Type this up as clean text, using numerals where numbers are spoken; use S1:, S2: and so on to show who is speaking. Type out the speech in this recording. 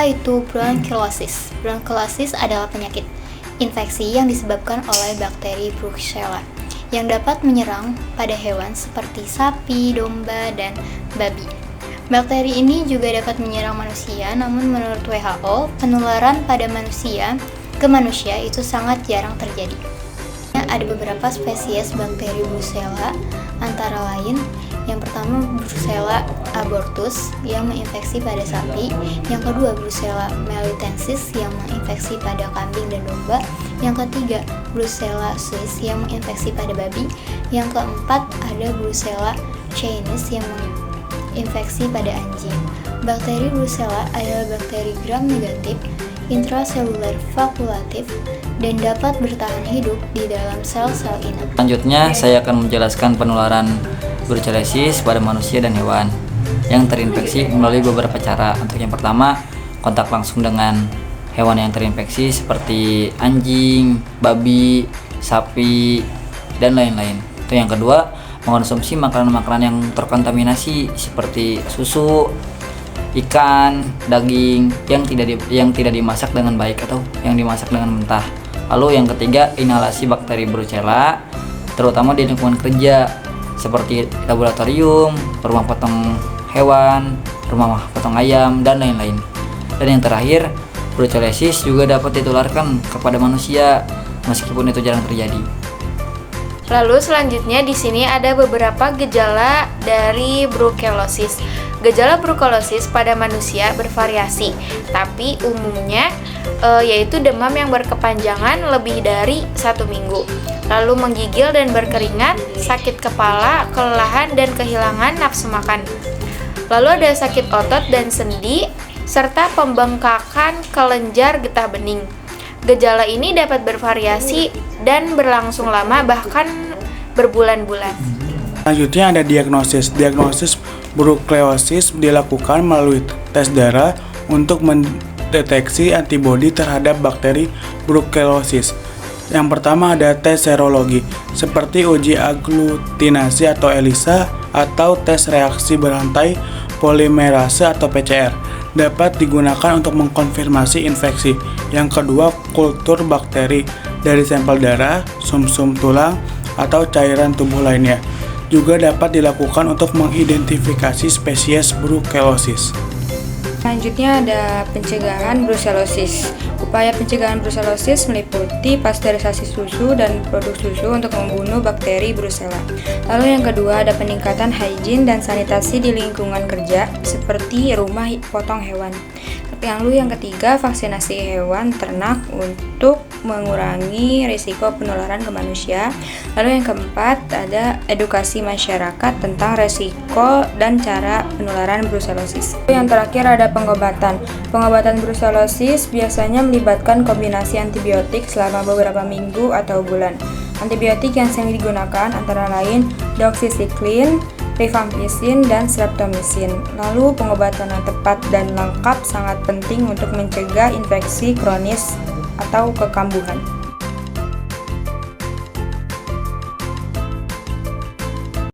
S1: Apa itu bronkiolisis? Bronkiolisis adalah penyakit infeksi yang disebabkan oleh bakteri Brucella yang dapat menyerang pada hewan seperti sapi, domba, dan babi. Bakteri ini juga dapat menyerang manusia, namun menurut WHO, penularan pada manusia ke manusia itu sangat jarang terjadi. Ada beberapa spesies bakteri Brucella, antara lain yang pertama Brucella abortus yang menginfeksi pada sapi, yang kedua Brucella melitensis yang menginfeksi pada kambing dan domba, yang ketiga Brucella suis yang menginfeksi pada babi, yang keempat ada Brucella caenis yang menginfeksi pada anjing. Bakteri Brucella adalah bakteri gram negatif, intraseluler fakultatif, dan dapat bertahan hidup di dalam sel-sel inang.
S2: Selanjutnya, saya akan menjelaskan penularan brucellosis pada manusia dan hewan yang terinfeksi melalui beberapa cara. Untuk yang pertama, kontak langsung dengan hewan yang terinfeksi seperti anjing, babi, sapi, dan lain-lain. Itu yang kedua, mengonsumsi makanan-makanan yang terkontaminasi seperti susu, ikan, daging yang tidak dimasak dengan baik atau yang dimasak dengan mentah. Lalu yang ketiga, inhalasi bakteri Brucella terutama di lingkungan kerja seperti laboratorium, rumah potong hewan, rumah potong ayam, dan lain-lain. Dan yang terakhir, brucellosis juga dapat ditularkan kepada manusia meskipun itu jarang terjadi.
S3: Lalu selanjutnya di sini ada beberapa gejala dari brucellosis. Gejala brucellosis pada manusia bervariasi, tapi umumnya yaitu demam yang berkepanjangan lebih dari 1 minggu, lalu menggigil dan berkeringat, sakit kepala, kelelahan, dan kehilangan nafsu makan. Lalu ada sakit otot dan sendi, serta pembengkakan kelenjar getah bening. Gejala ini dapat bervariasi dan berlangsung lama, bahkan berbulan-bulan.
S4: Selanjutnya ada diagnosis. Diagnosis brucellosis dilakukan melalui tes darah untuk mendeteksi antibodi terhadap bakteri brucellosis. Yang pertama ada tes serologi, seperti uji aglutinasi atau ELISA atau tes reaksi berantai polimerase atau PCR. Dapat digunakan untuk mengkonfirmasi infeksi. Yang kedua, kultur bakteri dari sampel darah, sumsum tulang, atau cairan tubuh lainnya. Juga dapat dilakukan untuk mengidentifikasi spesies brucellosis.
S5: Selanjutnya ada pencegahan brucellosis. Upaya pencegahan brucellosis meliputi pasteurisasi susu dan produk susu untuk membunuh bakteri Brucella. Lalu yang kedua ada peningkatan hygiene dan sanitasi di lingkungan kerja seperti rumah potong hewan. Lalu yang ketiga, vaksinasi hewan ternak untuk mengurangi risiko penularan ke manusia. Lalu yang keempat, ada edukasi masyarakat tentang risiko dan cara penularan brucellosis. Yang terakhir ada pengobatan. Pengobatan brucellosis biasanya melibatkan kombinasi antibiotik selama beberapa minggu atau bulan. Antibiotik yang sering digunakan antara lain doxycycline, rifampicin, dan streptomycin. Lalu pengobatan yang tepat dan lengkap sangat penting untuk mencegah infeksi kronis atau kekambuhan.